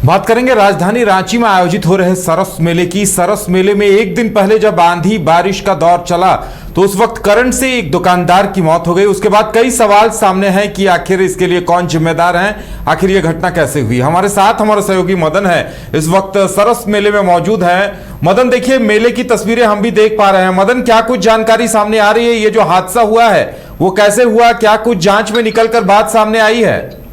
बात करेंगे राजधानी रांची में आयोजित हो रहे सरस मेले की। सरस मेले में एक दिन पहले जब आंधी बारिश का दौर चला तो उस वक्त करंट से एक दुकानदार की मौत हो गई। उसके बाद कई सवाल सामने हैं कि आखिर इसके लिए कौन जिम्मेदार है, आखिर यह घटना कैसे हुई। हमारे साथ हमारे सहयोगी मदन है, इस वक्त सरस मेले में मौजूद है। मदन, देखिए मेले की तस्वीरें हम भी देख पा रहे हैं। मदन, क्या कुछ जानकारी सामने आ रही है? ये जो हादसा हुआ है वो कैसे हुआ, क्या कुछ जांच में निकलकर बात सामने आई है?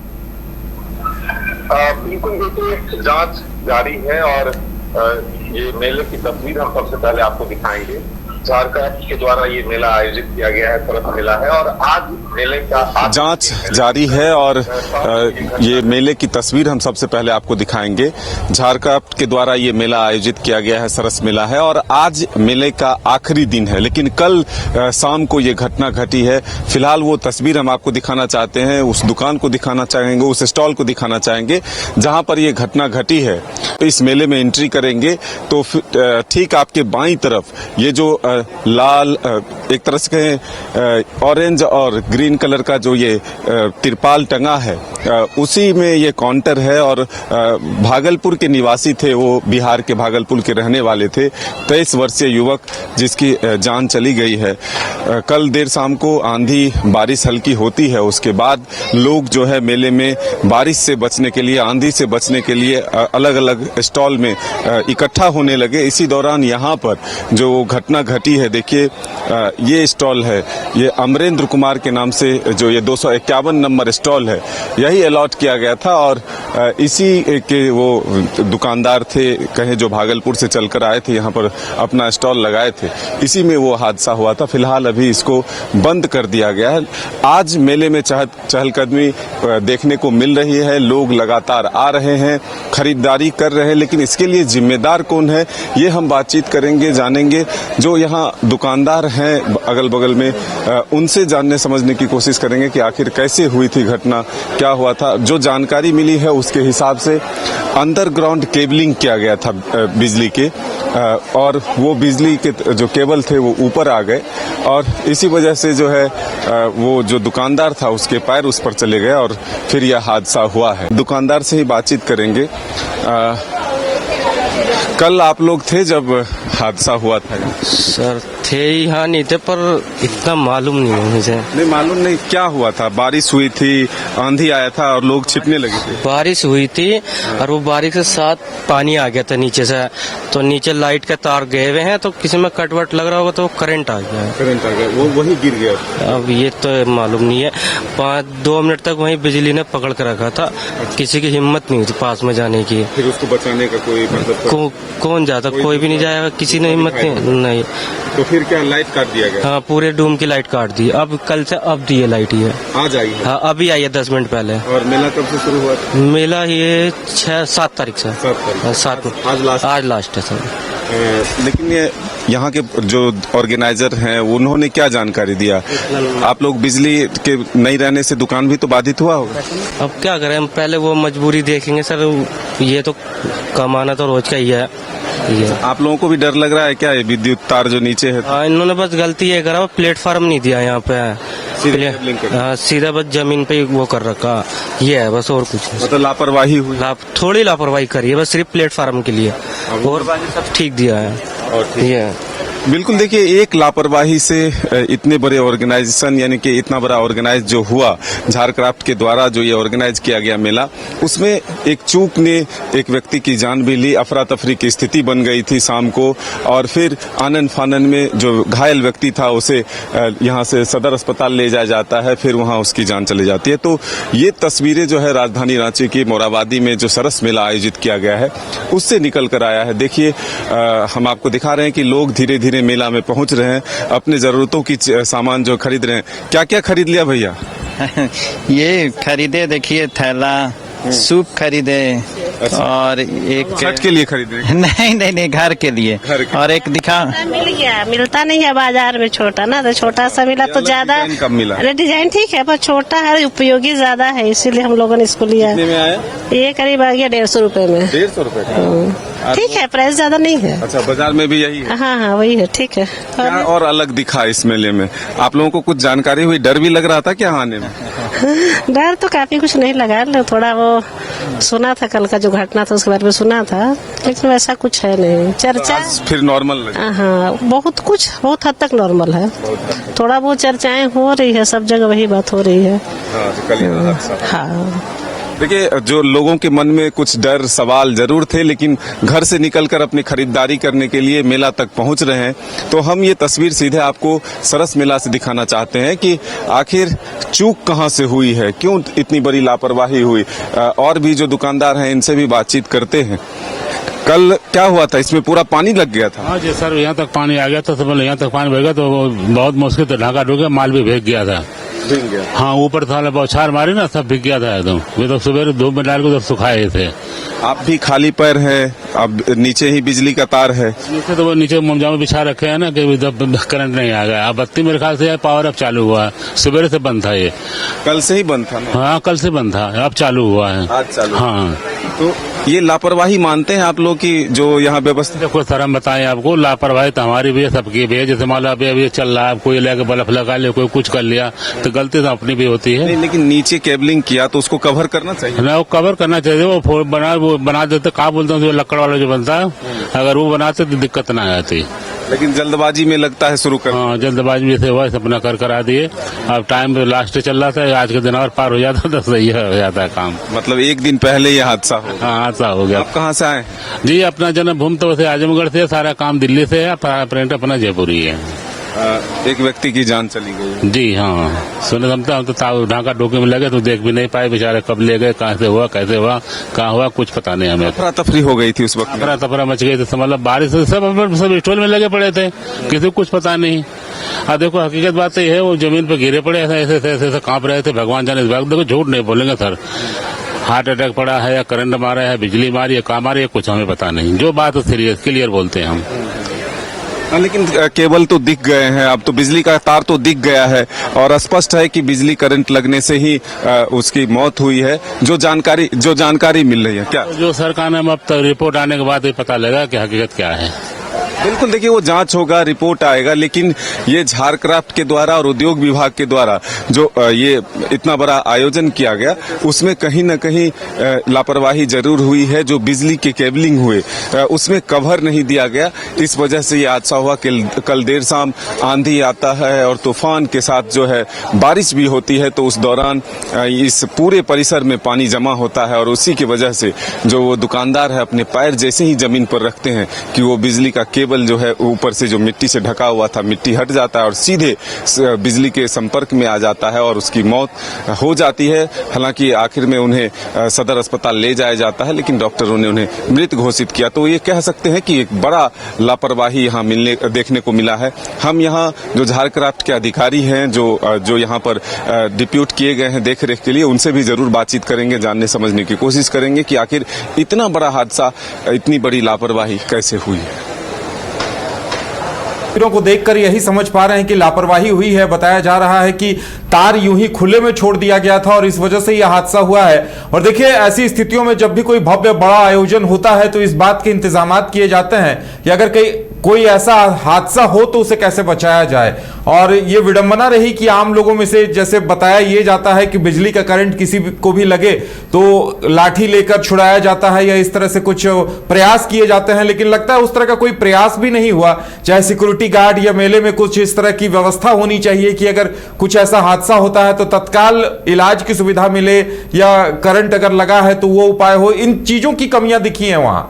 बिल्कुल, देखिए जांच जारी है और ये मेले की तस्वीर हम सबसे पहले आपको दिखाएंगे। झारखंड के द्वारा ये मेला आयोजित किया गया है, सरस मेला है और आज मेले का जांच जारी है और ये मेले की तस्वीर हम सबसे पहले आपको दिखाएंगे। झारखंड के द्वारा ये मेला आयोजित किया गया है, सरस मेला है और आज मेले का आखिरी दिन है, लेकिन कल शाम को ये घटना घटी है। फिलहाल वो तस्वीर हम आपको दिखाना चाहते हैं, उस दुकान को दिखाना चाहेंगे, उस स्टॉल को दिखाना चाहेंगे जहां पर ये घटना घटी है। तो इस मेले में एंट्री करेंगे तो ठीक आपके बाईं तरफ ये जो लाल एक तरह से कहें ऑरेंज और ग्रीन कलर का जो ये तिरपाल टंगा है, उसी में ये काउंटर है और भागलपुर के निवासी थे, वो बिहार के भागलपुर के रहने वाले थे। 23 वर्षीय युवक जिसकी जान चली गई है। कल देर शाम को आंधी बारिश हल्की होती है, उसके बाद लोग जो है मेले में बारिश से बचने के लिए, आंधी से बचने के लिए अलग अलग स्टॉल में इकट्ठा होने लगे। इसी दौरान यहाँ पर जो घटना घटी है, देखिए ये स्टॉल है, ये अमरेंद्र कुमार के नाम से जो ये 251 नंबर स्टॉल है, यही अलॉट किया गया था और इसी के वो दुकानदार थे, कहें जो भागलपुर से चलकर आए थे, यहाँ पर अपना स्टॉल लगाए थे, इसी में वो हादसा हुआ था। फिलहाल अभी इसको बंद कर दिया गया है। आज मेले में चहलकदमी देखने को मिल रही है, लोग लगातार आ रहे हैं, खरीदारी कर रहे हैं, लेकिन इसके लिए जिम्मेदार कौन है ये हम बातचीत करेंगे, जानेंगे। जो यहाँ दुकानदार हैं अगल बगल में, उनसे जानने समझने की कोशिश करेंगे कि आखिर कैसे हुई थी घटना, क्या हुआ था। जो जानकारी मिली है उसके हिसाब से अंडरग्राउंड केबलिंग किया गया था बिजली के, और वो बिजली के जो केबल थे वो ऊपर आ गए और इसी वजह से जो है वो जो दुकानदार था उसके पैर उस पर चले गए और फिर यह हादसा हुआ है। दुकानदार से ही बातचीत करेंगे। कल आप लोग थे जब हादसा हुआ था? सर थे, यहाँ नहीं थे, पर इतना मालूम नहीं है मुझे। नहीं मालूम? नहीं, क्या हुआ था? बारिश हुई थी, आंधी आया था और लोग छिपने लगे थे? बारिश हुई थी और वो बारिश के साथ पानी आ गया था नीचे से, तो नीचे लाइट के तार गए हुए हैं, तो किसी में कटवट लग रहा होगा तो करंट आ गया। करंट आ गया, वो वही गिर गया। अब ये तो मालूम नहीं है। 2 मिनट तक वहीं बिजली ने पकड़ के रखा था, किसी की हिम्मत नहीं थी पास में जाने की। फिर उसको बचाने का कोई मतलब कौन जाता? कोई भी नहीं जाएगा, किसी ने हिम्मत नहीं। तो फिर क्या लाइट काट दिया गया? हाँ, पूरे रूम की लाइट काट दी। अब कल से अब दी है लाइट, ये आज आई है? हाँ, अभी आई है 10 मिनट पहले। और मेला कब से शुरू हुआ? मेला ये 7 तारीख से। 7 आज लास्ट है सर। लेकिन ये यहाँ के जो ऑर्गेनाइजर हैं उन्होंने क्या जानकारी दिया? आप लोग बिजली के नहीं रहने से दुकान भी तो बाधित हुआ होगा? अब क्या करें, हम पहले वो मजबूरी देखेंगे सर। ये तो कमाना तो रोज का ही है। आप लोगों को भी डर लग रहा है क्या, ये विद्युत तार जो नीचे है? हाँ, इन्होंने बस गलती ये करा, प्लेटफॉर्म नहीं दिया यहाँ पे, सीधा बस जमीन पे वो कर रखा, ये है बस, और कुछ मतलब लापरवाही हुई? थोड़ी लापरवाही करी है बस, सिर्फ प्लेटफॉर्म के लिए, और बाकी सब ठीक दिया है। और ये बिल्कुल, देखिए एक लापरवाही से इतने बड़े ऑर्गेनाइजेशन, यानी कि इतना बड़ा ऑर्गेनाइज जो हुआ झारक्राफ्ट के द्वारा, जो ये ऑर्गेनाइज किया गया मेला, उसमें एक चूक ने एक व्यक्ति की जान भी ली। अफरा तफरी की स्थिति बन गई थी शाम को और फिर आनन फानन में जो घायल व्यक्ति था उसे यहाँ से सदर अस्पताल ले जाया जाता है, फिर वहाँ उसकी जान चली जाती है। तो ये तस्वीरें जो है राजधानी रांची की मोराबादी में जो सरस मेला आयोजित किया गया है उससे निकल कर आया है। देखिए हम आपको दिखा रहे हैं कि लोग धीरे धीरे मेला में पहुंच रहे हैं, अपने जरूरतों की सामान जो खरीद रहे हैं। क्या क्या खरीद लिया भैया? ये खरीदे, देखिए थैला, सूप खरीदे। अच्छा। और एक छठ के लिए खरीदे? नहीं, घर के लिए। और एक दिखा मिल गया, मिलता नहीं है बाजार में, छोटा ना, तो छोटा सा मिला तो ज्यादा। कब मिला? अरे डिजाइन ठीक है पर छोटा है, उपयोगी ज्यादा है, इसीलिए हम लोगों ने इसको लिया। कितने में आया? ये करीब आ गया 150 रुपए में। 150 रुपए? ठीक है, प्राइस ज्यादा नहीं है। अच्छा, बाजार में भी यही है? हाँ, वही है, ठीक है। क्या और अलग दिखा इस मेले में? आप लोगों को कुछ जानकारी हुई? डर भी लग रहा था क्या आने में? डर तो काफी कुछ नहीं लगा, थोड़ा वो सुना था कल का जो घटना था उसके बारे में सुना था, लेकिन वैसा कुछ है नहीं चर्चा। फिर नॉर्मल लगे? हाँ, बहुत हद तक नॉर्मल है। थोड़ा बहुत चर्चाएं हो रही है, सब जगह वही बात हो रही है। हाँ, देखिए, जो लोगों के मन में कुछ डर सवाल जरूर थे, लेकिन घर से निकलकर अपनी खरीदारी करने के लिए मेला तक पहुंच रहे हैं। तो हम ये तस्वीर सीधे आपको सरस मेला से दिखाना चाहते हैं कि आखिर चूक कहां से हुई है, क्यों इतनी बड़ी लापरवाही हुई। और भी जो दुकानदार हैं इनसे भी बातचीत करते हैं। कल क्या हुआ था, इसमें पूरा पानी लग गया था? हाँ जी सर, यहाँ तक पानी आ गया था, सब यहाँ तक पानी बह गया तो बहुत मुश्किल से ढाका ढूंढ माल भी भीग गया था। हाँ, ऊपर था बौछार मारी ना, सब भीग गया था एकदम। वे तो सुबह धूप में डाल के सुखाए थे। आप भी खाली पैर हैं, अब नीचे ही बिजली का तार है। नीचे तो वो नीचे मुमजामा बिछा रखे हैं ना कि करंट नहीं आ गया। अब बत्ती मेरे ख्याल से पावर अब चालू हुआ है, सुबह से बंद था ये। कल से ही बंद था ना? हाँ, कल से बंद था, अब चालू हुआ है। आज चालू? हाँ। तो ये लापरवाही मानते हैं आप लोग की जो यहाँ व्यवस्था? देखो सर, हम बताएं आपको, लापरवाही तो हमारी भी है, सबकी भी है। जैसे मान लो अभी चल रहा है, कोई लेके बल्ब लगा लिया, कोई कुछ कर लिया, तो गलती तो अपनी भी होती है। नहीं, लेकिन नीचे केबलिंग किया तो उसको कवर करना चाहिए ना, वो कवर करना चाहिए। वो बना देते, कहा बोलते हैं जो लकड़ वाला जो बनता है, अगर वो बनाते तो दिक्कत ना आती। लेकिन जल्दबाजी में लगता है शुरू कर। हाँ, जल्दबाजी में से हुआ, अपना करा दिए। अब टाइम लास्ट चल रहा था, आज के दिन और पार हो जाता तो सही हो जाता है काम। मतलब एक दिन पहले ये हादसा हो? हाँ, हादसा हो गया। आप कहाँ से आए? जी, अपना जन्मभूमि तो वैसे आजमगढ़ से, सारा काम दिल्ली से है, प्रिंट अपना जयपुर ही है। एक व्यक्ति की जान चली गई? जी हाँ, सुने समझता हम तो ढाका डोके में लगे तो देख भी नहीं पाए बेचारे, कब ले गए, कहाँ से हुआ, कैसे हुआ, कहाँ हुआ, कुछ पता नहीं हमें। अफरा तफरी हो गई थी उस वक्त? अफरा तफरा मच गई थी, मतलब बारिश से सब स्टॉल में लगे पड़े थे, किसी को कुछ पता नहीं। अब देखो, हकीकत बात तो ये है, वो जमीन पे गिरे पड़े ऐसे ऐसे कांप रहे थे, भगवान जाने। देखो, झूठ नहीं बोलेंगे सर, हार्ट अटैक पड़ा है या करंट मारा है, बिजली मारी है, कहाँ मारी है, कुछ हमें पता नहीं। जो बात है सीरियस क्लियर बोलते हैं हम। लेकिन केबल तो दिख गए हैं, अब तो बिजली का तार तो दिख गया है और स्पष्ट है कि बिजली करंट लगने से ही उसकी मौत हुई है। जो जानकारी मिल रही है क्या? जो सर का नाम, अब तक रिपोर्ट आने के बाद ही पता लगा कि हकीकत क्या है। बिल्कुल, देखिए, वो जांच होगा, रिपोर्ट आएगा, लेकिन ये झारक्राफ्ट के द्वारा और उद्योग विभाग के द्वारा जो ये इतना बड़ा आयोजन किया गया, उसमें कहीं न कहीं लापरवाही जरूर हुई है। जो बिजली के केबलिंग हुए उसमें कवर नहीं दिया गया, इस वजह से ये हादसा हुआ। कल देर शाम आंधी आता है और तूफान के साथ जो है बारिश भी होती है, तो उस दौरान इस पूरे परिसर में पानी जमा होता है और उसी की वजह से जो वो दुकानदार है अपने पैर जैसे ही जमीन पर रखते हैं कि वो बिजली का केबल जो है ऊपर से जो मिट्टी से ढका हुआ था, मिट्टी हट जाता है और सीधे बिजली के संपर्क में आ जाता है और उसकी मौत हो जाती है। हालांकि आखिर में उन्हें सदर अस्पताल ले जाया जाता है, लेकिन डॉक्टरों ने उन्हें मृत घोषित किया। तो ये कह सकते हैं कि एक बड़ा लापरवाही यहाँ देखने को मिला है। हम यहाँ जो झारक्राफ्ट के अधिकारी हैं, जो यहाँ पर डिप्यूट किए गए हैं देख रेख के लिए, उनसे भी जरूर बातचीत करेंगे, जानने समझने की कोशिश करेंगे कि आखिर इतना बड़ा हादसा, इतनी बड़ी लापरवाही कैसे हुई है। तस्वीरों को देखकर यही समझ पा रहे हैं कि लापरवाही हुई है। बताया जा रहा है कि तार यूं ही खुले में छोड़ दिया गया था और इस वजह से यह हादसा हुआ है। और देखिए, ऐसी स्थितियों में जब भी कोई भव्य बड़ा आयोजन होता है तो इस बात के इंतजामात किए जाते हैं कि अगर कोई ऐसा हादसा हो तो उसे कैसे बचाया जाए। और ये विडंबना रही कि आम लोगों में से जैसे बताया ये जाता है कि बिजली का करंट किसी को भी लगे तो लाठी लेकर छुड़ाया जाता है या इस तरह से कुछ प्रयास किए जाते हैं, लेकिन लगता है उस तरह का कोई प्रयास भी नहीं हुआ। चाहे सिक्योरिटी गार्ड या मेले में कुछ इस तरह की व्यवस्था होनी चाहिए कि अगर कुछ ऐसा हादसा होता है तो तत्काल इलाज की सुविधा मिले या करंट अगर लगा है तो वो उपाय हो। इन चीजों की कमियां दिखी हैं वहां।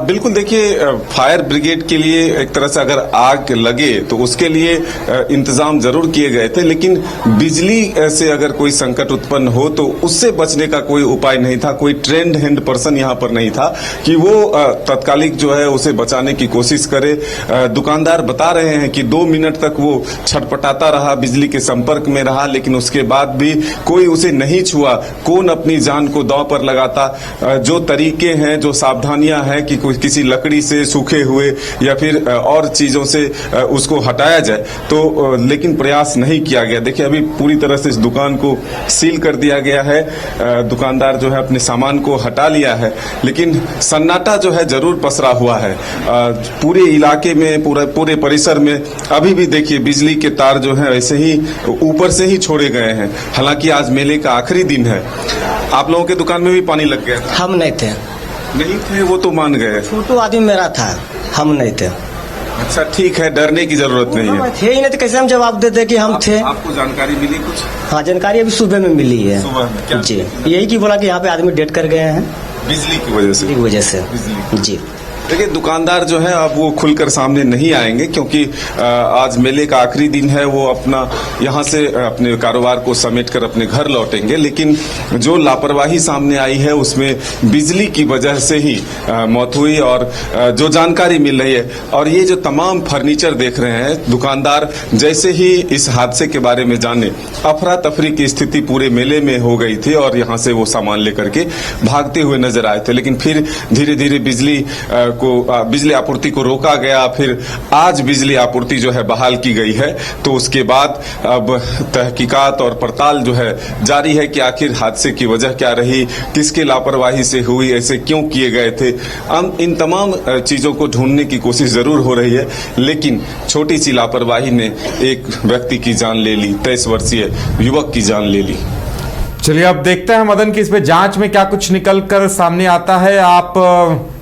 बिल्कुल, देखिए, फायर ब्रिगेड के लिए एक तरह से अगर आग लगे तो उसके लिए इंतजाम जरूर किए गए थे, लेकिन बिजली से अगर कोई संकट उत्पन्न हो तो उससे बचने का कोई उपाय नहीं था। कोई ट्रेंड हैंड पर्सन यहाँ पर नहीं था कि वो तत्कालिक जो है उसे बचाने की कोशिश करे। दुकानदार बता रहे हैं कि 2 मिनट तक वो छटपटाता रहा, बिजली के संपर्क में रहा, लेकिन उसके बाद भी कोई उसे नहीं छुआ। कौन अपनी जान को दांव पर लगाता। जो तरीके हैं, जो सावधानियां हैं कि कोई किसी लकड़ी से सूखे हुए या फिर और चीजों से उसको हटाया जाए, तो लेकिन प्रयास नहीं किया गया। देखिए अभी पूरी तरह से इस दुकान को सील कर दिया गया है, दुकानदार जो है अपने सामान को हटा लिया है, लेकिन सन्नाटा जो है जरूर पसरा हुआ है पूरे इलाके में, पूरे परिसर में। अभी भी देखिए बिजली के तार जो है ऐसे ही ऊपर से ही छोड़े गए हैं। हालांकि आज मेले का आखिरी दिन है। आप लोगों के दुकान में भी पानी लग गया था? हम नहीं थे। नहीं थे, वो तो मान गए। छोटू आदमी मेरा था, हम नहीं थे। अच्छा ठीक है, डरने की जरूरत नहीं है। थे ही नहीं तो कैसे हम जवाब देते कि हम थे। आपको जानकारी मिली कुछ? हाँ, जानकारी अभी सुबह में मिली है। सुबह में क्या? जी, यही की बोला कि यहाँ पे आदमी डेट कर गए हैं बिजली की वजह से। जी। देखिए दुकानदार जो है अब वो खुलकर सामने नहीं आएंगे, क्योंकि आज मेले का आखिरी दिन है। वो अपना यहाँ से अपने कारोबार को समेटकर अपने घर लौटेंगे, लेकिन जो लापरवाही सामने आई है उसमें बिजली की वजह से ही मौत हुई। और जो जानकारी मिल रही है, और ये जो तमाम फर्नीचर देख रहे हैं, दुकानदार जैसे ही इस हादसे के बारे में जाने, अफरा तफरी की स्थिति पूरे मेले में हो गई थी और यहाँ से वो सामान लेकर के भागते हुए नजर आए थे। लेकिन फिर धीरे धीरे बिजली आपूर्ति को रोका गया, फिर आज बिजली आपूर्ति जो है बहाल की गई है। तो उसके बाद अब तहकीकात और पड़ताल जो है जारी है कि आखिर हादसे की वजह क्या रही, किसके लापरवाही से हुई, ऐसे क्यों किए गए थे। हम इन तमाम चीजों को ढूंढने की कोशिश जरूर हो रही है, लेकिन छोटी सी लापरवाही ने एक व्यक्ति की जान ले ली, 23 वर्षीय युवक की जान ले ली। चलिए अब देखते हैं मदन की इस पे जांच में क्या कुछ निकल कर सामने आता है। आप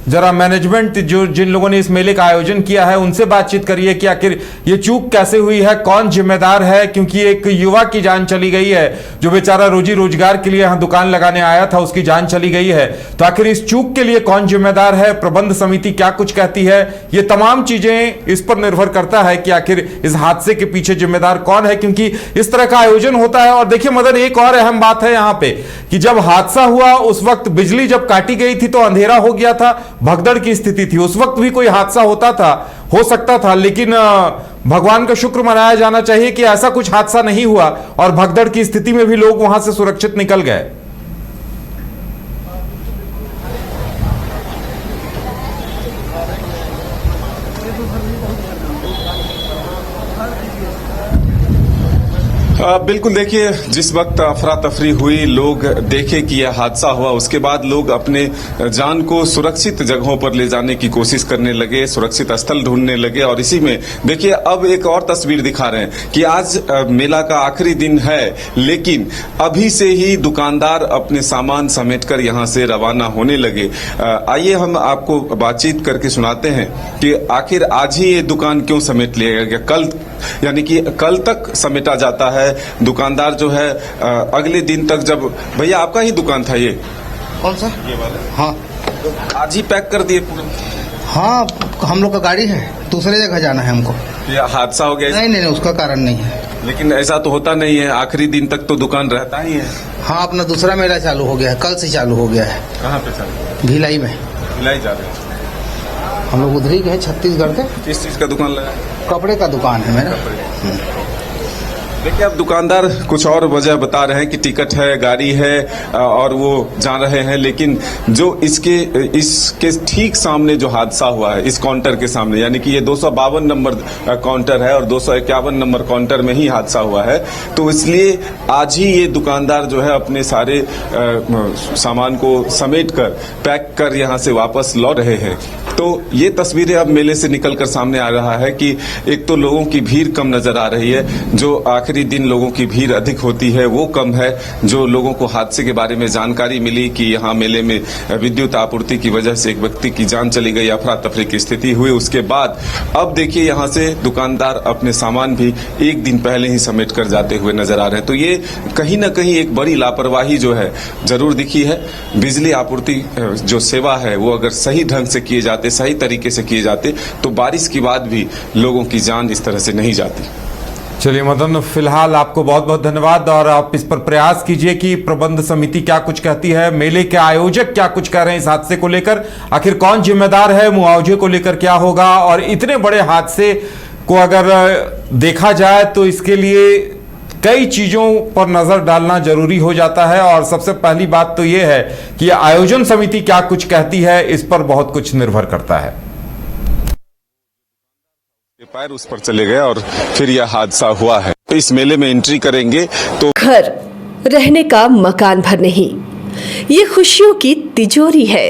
जरा मैनेजमेंट जो जिन लोगों ने इस मेले का आयोजन किया है उनसे बातचीत करिए कि आखिर ये चूक कैसे हुई है, कौन जिम्मेदार है, क्योंकि एक युवा की जान चली गई है जो बेचारा रोजी रोजगार के लिए यहाँ दुकान लगाने आया था, उसकी जान चली गई है। तो आखिर इस चूक के लिए कौन जिम्मेदार है, प्रबंध समिति क्या कुछ कहती है, ये तमाम चीजें इस पर निर्भर करता है कि आखिर इस हादसे के पीछे जिम्मेदार कौन है, क्योंकि इस तरह का आयोजन होता है। और देखिए मदन, एक और अहम बात है यहाँ पे कि जब हादसा हुआ उस वक्त बिजली जब काटी गई थी तो अंधेरा हो गया था, भगदड़ की स्थिति थी। उस वक्त भी कोई हादसा हो सकता था, लेकिन भगवान का शुक्र मनाया जाना चाहिए कि ऐसा कुछ हादसा नहीं हुआ और भगदड़ की स्थिति में भी लोग वहां से सुरक्षित निकल गए। बिल्कुल, देखिए जिस वक्त अफरा तफरी हुई, लोग देखे कि यह हादसा हुआ, उसके बाद लोग अपने जान को सुरक्षित जगहों पर ले जाने की कोशिश करने लगे, सुरक्षित स्थल ढूंढने लगे। और इसी में देखिए अब एक और तस्वीर दिखा रहे हैं कि आज मेला का आखिरी दिन है, लेकिन अभी से ही दुकानदार अपने सामान समेटकर यहां से रवाना होने लगे। आइए हम आपको बातचीत करके सुनाते हैं कि आखिर आज ही ये दुकान क्यों समेट लिया गया। कल यानी कि कल तक समेटा जाता है, दुकानदार जो है अगले दिन तक। जब भैया आपका ही दुकान था ये? कौन सा? ये वाला? हाँ, तो आज ही पैक कर दिए पूरा? हाँ, हम लोग का गाड़ी है, दूसरे जगह जाना है हमको। ये हादसा हो गया? नहीं, उसका कारण नहीं है। लेकिन ऐसा तो होता नहीं है, आखिरी दिन तक तो दुकान रहता ही है। हाँ, अपना दूसरा मेला चालू हो गया है, कल से चालू हो गया है। कहाँ पे चालू? भिलाई में। भिलाई जा रहे हैं हम लोग उधर ही गए, छत्तीसगढ़ के। किस चीज का दुकान लगा? कपड़े का दुकान है मेरा। देखिए अब दुकानदार कुछ और वजह बता रहे हैं कि टिकट है, गाड़ी है और वो जा रहे हैं, लेकिन जो इसके ठीक सामने जो हादसा हुआ है, इस काउंटर के सामने, यानी कि ये 252 नंबर काउंटर है और 251 नंबर काउंटर में ही हादसा हुआ है। तो इसलिए आज ही ये दुकानदार जो है अपने सारे सामान को समेट कर पैक कर यहाँ से वापस लौट रहे हैं। तो ये तस्वीरें अब मेले से निकलकर सामने आ रहा है कि एक तो लोगों की भीड़ कम नजर आ रही है, जो आखिरी दिन लोगों की भीड़ अधिक होती है वो कम है। जो लोगों को हादसे के बारे में जानकारी मिली कि यहाँ मेले में विद्युत आपूर्ति की वजह से एक व्यक्ति की जान चली गई, अफरा तफरी की स्थिति हुई, उसके बाद अब देखिए यहाँ से दुकानदार अपने सामान भी एक दिन पहले ही समेट कर जाते हुए नजर आ रहे हैं। तो ये कहीं ना कहीं एक बड़ी लापरवाही जो है जरूर दिखी है। बिजली आपूर्ति जो सेवा है वो अगर सही ढंग से किए जाते, सही तरीके से किए जाते, तो बारिश के बाद भी लोगों की जान इस तरह से नहीं जाती। चलिए मदन, फिलहाल आपको बहुत बहुत धन्यवाद और आप इस पर प्रयास कीजिए कि प्रबंध समिति क्या कुछ कहती है, मेले के आयोजक क्या कुछ कह रहे हैं इस हादसे को लेकर, आखिर कौन जिम्मेदार है, मुआवजे को लेकर क्या होगा। और इतने बड़े हादसे को अगर देखा जाए तो इसके लिए कई चीजों पर नजर डालना जरूरी हो जाता है। और सबसे पहली बात तो यह है कि आयोजन समिति क्या कुछ कहती है, इस पर बहुत कुछ निर्भर करता है। पैर उस पर चले गए और फिर यह हादसा हुआ है। तो इस मेले में एंट्री करेंगे तो घर रहने का मकान भर नहीं, ये खुशियों की तिजोरी है।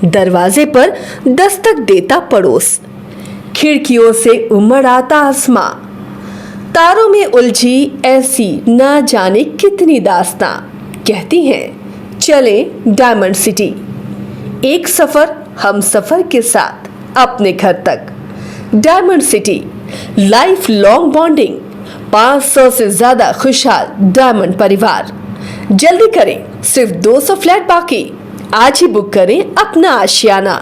दरवाजे पर दस्तक देता पड़ोस, खिड़कियों से उमड़ आता आसमां, तारों में उलझी ऐसी न जाने कितनी दास्तां। कहती हैं चले डायमंड सिटी, एक सफर हम सफर के साथ अपने घर तक। Diamond city, life long bonding, 500 से ज्यादा खुशहाल डायमंड परिवार। जल्दी करें, सिर्फ 200 फ्लैट बाकी। आज ही बुक करें अपना आशियाना।